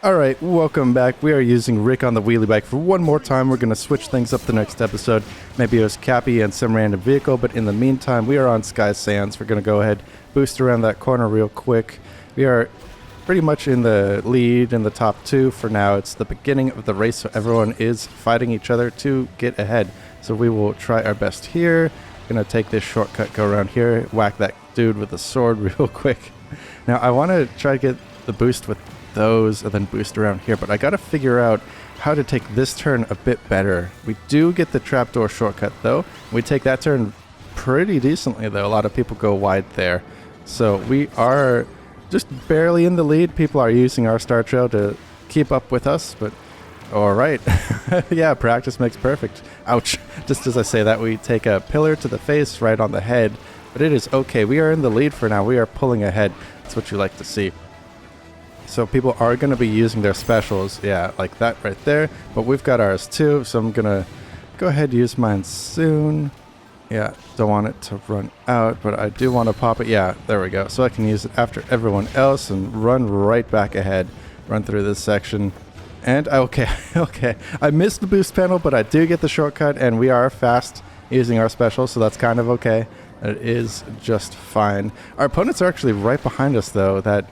Alright, welcome back. We are using Rick on the Wheelie Bike for one more time. We're going to switch things up the next episode. Maybe it was Cappy and some random vehicle, but in the meantime, we are on Sky Sands. We're going to go ahead, boost around that corner real quick. We are pretty much in the lead in the top two for now. It's the beginning of the race, so everyone is fighting each other to get ahead. So we will try our best here. Going to take this shortcut, go around here, whack that dude with a sword real quick. Now, I want to try to get the boost with those and then boost around here, but I gotta figure out how to take this turn a bit better. We do get the trapdoor shortcut though. We take that turn pretty decently though. A lot of people go wide there, so we are just barely in the lead. People are using our star trail to keep up with us, but all right. Yeah, practice makes perfect. Ouch. Just as I say that, we take a pillar to the face right on the head, but it is okay. We are in the lead for now. We are pulling ahead. That's what you like to see. So people are going to be using their specials, yeah, like that right there. But we've got ours too, so I'm going to go ahead and use mine soon. Yeah, don't want it to run out, but I do want to pop it. Yeah, there we go. So I can use it after everyone else and run right back ahead, run through this section. And okay, I missed the boost panel, but I do get the shortcut, and we are fast using our special, so that's kind of okay. It is just fine. Our opponents are actually right behind us, though, that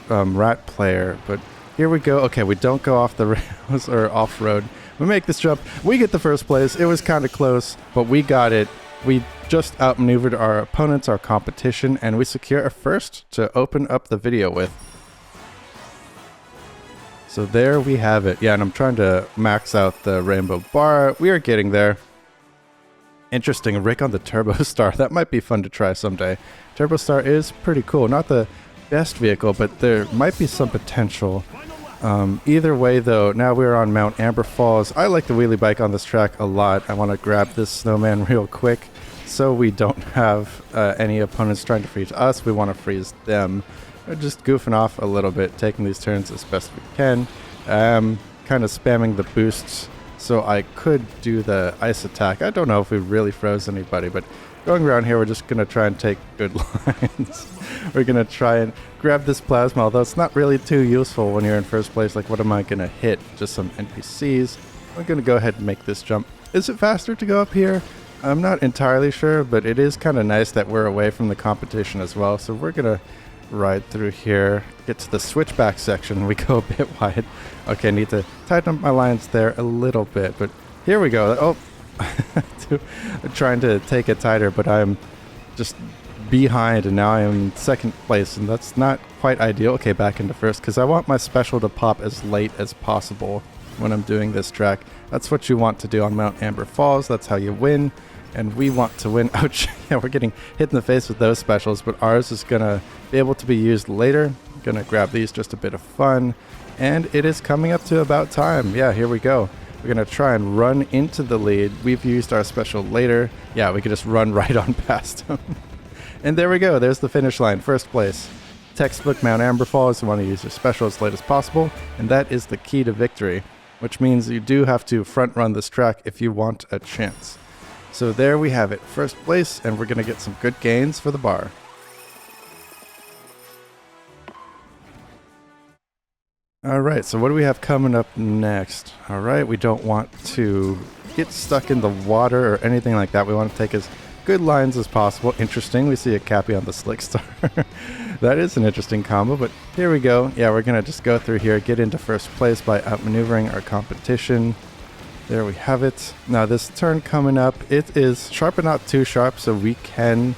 rat player, but here we go. Okay, we don't go off the rails or off-road. We make this jump. We get the first place. It was kind of close, but we got it. We just outmaneuvered our opponents, our competition, and we secure a first to open up the video with. So there we have it. Yeah, and I'm trying to max out the rainbow bar. We are getting there. Interesting, Rick on the Turbo Star. That might be fun to try someday. Turbo Star is pretty cool. Not the best vehicle, but there might be some potential. Either way though, now we're on Mount Amber Falls. I like the wheelie bike on this track a lot. I want to grab this snowman real quick so we don't have any opponents trying to freeze us. We want to freeze them. We're just goofing off a little bit, taking these turns as best we can. Kind of spamming the boosts so I could do the ice attack. I don't know if we really froze anybody, but going around here, we're just going to try and take good lines. We're going to try and grab this plasma, although it's not really too useful when you're in first place. Like, what am I going to hit? Just some NPCs. I'm going to go ahead and make this jump. Is it faster to go up here? I'm not entirely sure, but it is kind of nice that we're away from the competition as well. So we're going to ride through here, get to the switchback section. We go a bit wide. Okay, I need to tighten up my lines there a little bit, but here we go. Oh, I'm trying to take it tighter, but I'm just behind, and now I am in second place, and that's not quite ideal. Okay, back into first, because I want my special to pop as late as possible when I'm doing this track. That's what you want to do on Mount Amber Falls. That's how you win, and we want to win. Ouch. Yeah, we're getting hit in the face with those specials, but ours is going to be able to be used later. I'm going to grab these, just a bit of fun, and it is coming up to about time. Yeah, here we go. We're going to try and run into the lead. We've used our special later. Yeah, we could just run right on past him. And there we go. There's the finish line. First place. Textbook Mount Amber Falls. You want to use your special as late as possible. And that is the key to victory, which means you do have to front run this track if you want a chance. So there we have it. First place, and we're going to get some good gains for the bar. Alright, so what do we have coming up next? Alright, we don't want to get stuck in the water or anything like that. We want to take as good lines as possible. Interesting, we see a Cappy on the Slick Star. That is an interesting combo, but here we go. Yeah, we're going to just go through here, get into first place by outmaneuvering our competition. There we have it. Now this turn coming up, it is sharp but not too sharp, so we can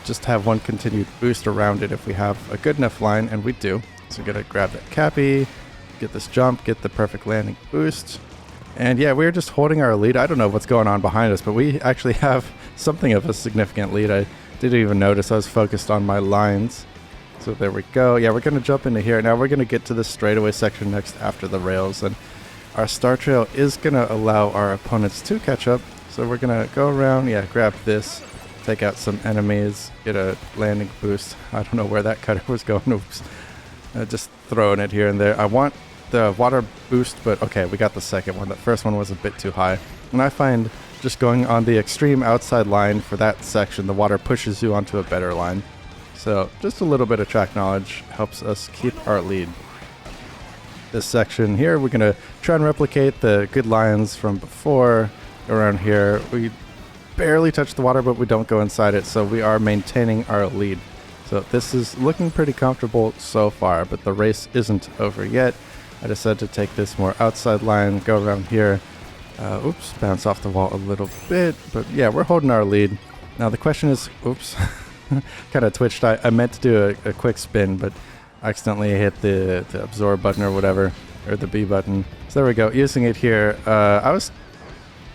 just have one continued boost around it if we have a good enough line, and we do. So we're going to grab that Cappy, get this jump, get the perfect landing boost. And yeah, we're just holding our lead. I don't know what's going on behind us, but we actually have something of a significant lead. I didn't even notice. I was focused on my lines. So there we go. Yeah, we're going to jump into here. Now we're going to get to the straightaway section next after the rails. And our star trail is going to allow our opponents to catch up. So we're going to go around, yeah, grab this, take out some enemies, get a landing boost. I don't know where that cutter was going. Oops. Just throwing it here and there. I want the water boost, but okay, we got the second one. That first one was a bit too high. And I find just going on the extreme outside line for that section, the water pushes you onto a better line. So just a little bit of track knowledge helps us keep our lead. this section here. We're going to try and replicate the good lines from before around here. We barely touch the water, but we don't go inside it, so we are maintaining our lead. So this is looking pretty comfortable so far, but the race isn't over yet. I decided to take this more outside line, go around here. Oops, bounce off the wall a little bit, but yeah, we're holding our lead. Now the question is, oops, kind of twitched. I meant to do a quick spin, but accidentally hit the absorb button or whatever, or the B button. So there we go, using it here. I was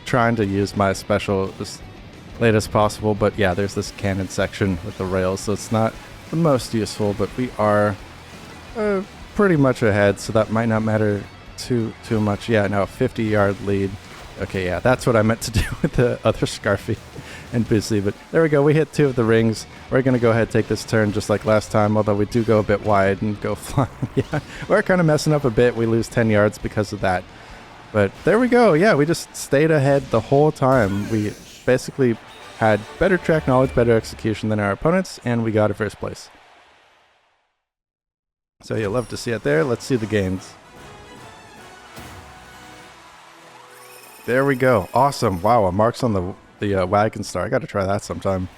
trying to use my special as late as possible, but yeah, there's this cannon section with the rails, so it's not the most useful, but we are pretty much ahead, so that might not matter too much. Yeah, now a 50-yard lead. Okay, yeah, that's what I meant to do with the other Scarfy and Busy, but there we go. We hit 2 of the rings. We're going to go ahead and take this turn just like last time, although we do go a bit wide and go flying. Yeah, we're kind of messing up a bit. We lose 10 yards because of that. But there we go. Yeah, we just stayed ahead the whole time. We basically had better track knowledge, better execution than our opponents, and we got a first place. So you'll love to see it there. Let's see the gains. There we go. Awesome. Wow, marks on the wagon star. I got to try that sometime.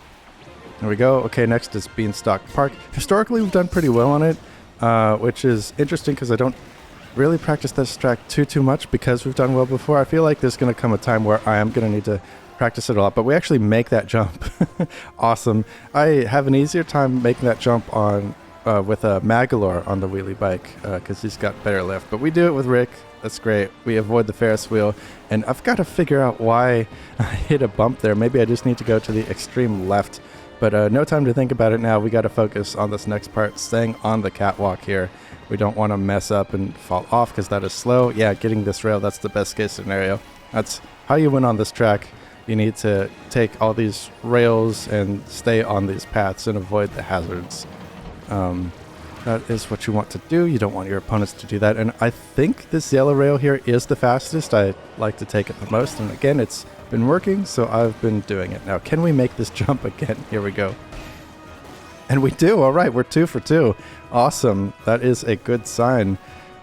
There we go. Okay, next is Beanstalk Park. Historically, we've done pretty well on it, which is interesting because I don't really practice this track too much because we've done well before. I feel like there's going to come a time where I am going to need to practice it a lot, but we actually make that jump. Awesome. I have an easier time making that jump on with a Magalore on the wheelie bike because he's got better lift, but we do it with Rick. That's great. We avoid the Ferris wheel, and I've got to figure out why I hit a bump there. Maybe I just need to go to the extreme left, but no time to think about it now. We got to focus on this next part, staying on the catwalk here. We don't want to mess up and fall off because that is slow. Yeah, getting this rail, that's the best case scenario. That's how you win on this track. You need to take all these rails and stay on these paths and avoid the hazards. That is what you want to do. You don't want your opponents to do that. And I think this yellow rail here is the fastest. I like to take it the most. And again, it's been working, so I've been doing it. Now, can we make this jump again? Here we go. And we do. All right, we're 2 for 2. Awesome. That is a good sign.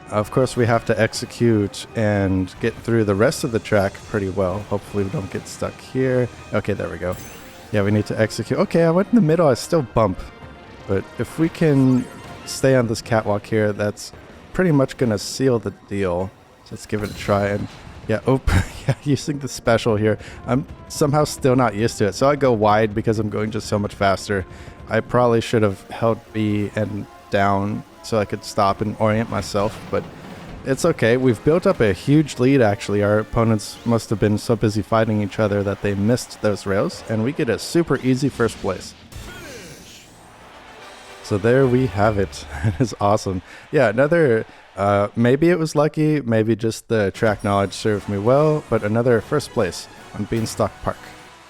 Of course, we have to execute and get through the rest of the track pretty well. Hopefully we don't get stuck here. Okay, there we go. Yeah, we need to execute. Okay, I went in the middle. I still bump. But if we can stay on this catwalk here, that's pretty much going to seal the deal. So let's give it a try. And yeah, yeah, using the special here. I'm somehow still not used to it. So I go wide because I'm going just so much faster. I probably should have held B and down so I could stop and orient myself, but it's okay. We've built up a huge lead, actually. Our opponents must have been so busy fighting each other that they missed those rails, and we get a super easy first place. So there we have it. It is awesome. Yeah, another, maybe it was lucky, maybe just the track knowledge served me well, but another first place on Beanstalk Park.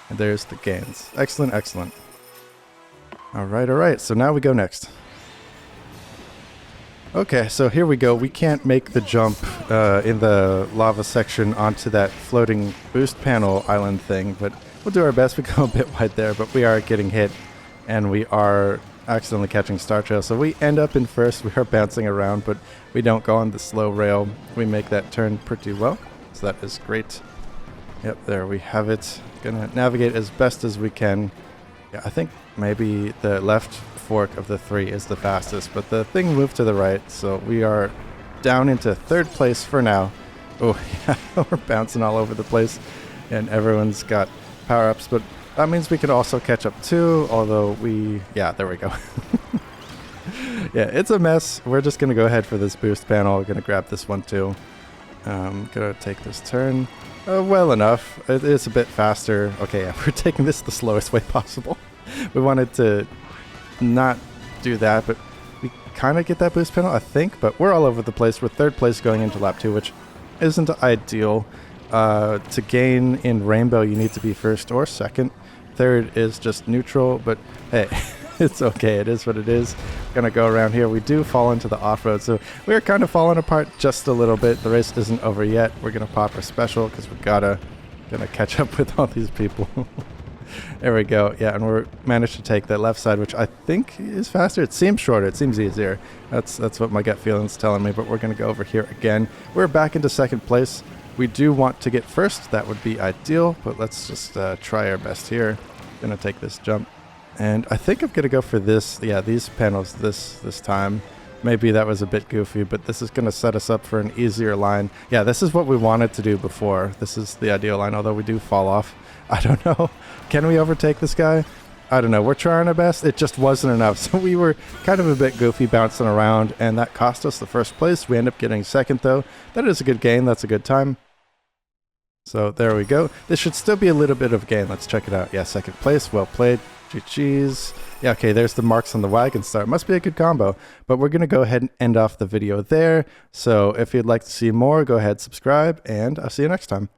And there's the gains. Excellent, excellent. All right. So now we go next. Okay, so here we go. We can't make the jump in the lava section onto that floating boost panel island thing, but we'll do our best. We go a bit wide there, but we are getting hit, and we are accidentally catching Star Trail. So we end up in first. We are bouncing around, but we don't go on the slow rail. We make that turn pretty well, so that is great. Yep, there we have it. Gonna navigate as best as we can. Yeah, I think maybe the left fork of the 3 is the fastest, but the thing moved to the right, so we are down into 3rd place for now. Oh yeah, we're bouncing all over the place, and everyone's got power-ups, but that means we can also catch up too, although yeah, there we go. Yeah, it's a mess. We're just gonna go ahead for this boost panel. Gonna grab this one too. Gonna take this turn. Well enough. It is a bit faster. Okay, yeah, we're taking this the slowest way possible. We wanted to not do that, but we kind of get that boost panel, I think, but we're all over the place. We're 3rd place going into lap 2, which isn't ideal. To gain in Rainbow, you need to be 1st or 2nd. 3rd is just neutral, but hey, it's okay. It is what it is. Gonna go around here. We do fall into the off-road, so we're kind of falling apart just a little bit. The race isn't over yet. We're gonna pop our special because we're gonna catch up with all these people. There we go. Yeah, and we managed to take that left side, which I think is faster. It seems shorter. It seems easier. That's what my gut feeling's telling me, but we're going to go over here again. We're back into second place. We do want to get first. That would be ideal, but let's just try our best here. Going to take this jump. And I think I'm going to go for this. Yeah, these panels this time. Maybe that was a bit goofy, but this is going to set us up for an easier line. Yeah, this is what we wanted to do before. This is the ideal line, although we do fall off. I don't know. Can we overtake this guy? I don't know. We're trying our best. It just wasn't enough. So we were kind of a bit goofy bouncing around, and that cost us the first place. We end up getting second, though. That is a good gain. That's a good time. So there we go. This should still be a little bit of a gain. Let's check it out. Yeah, second place. Well played. GG's. Yeah, okay, there's the marks on the wagon star. Must be a good combo. But we're going to go ahead and end off the video there. So if you'd like to see more, go ahead, subscribe, and I'll see you next time.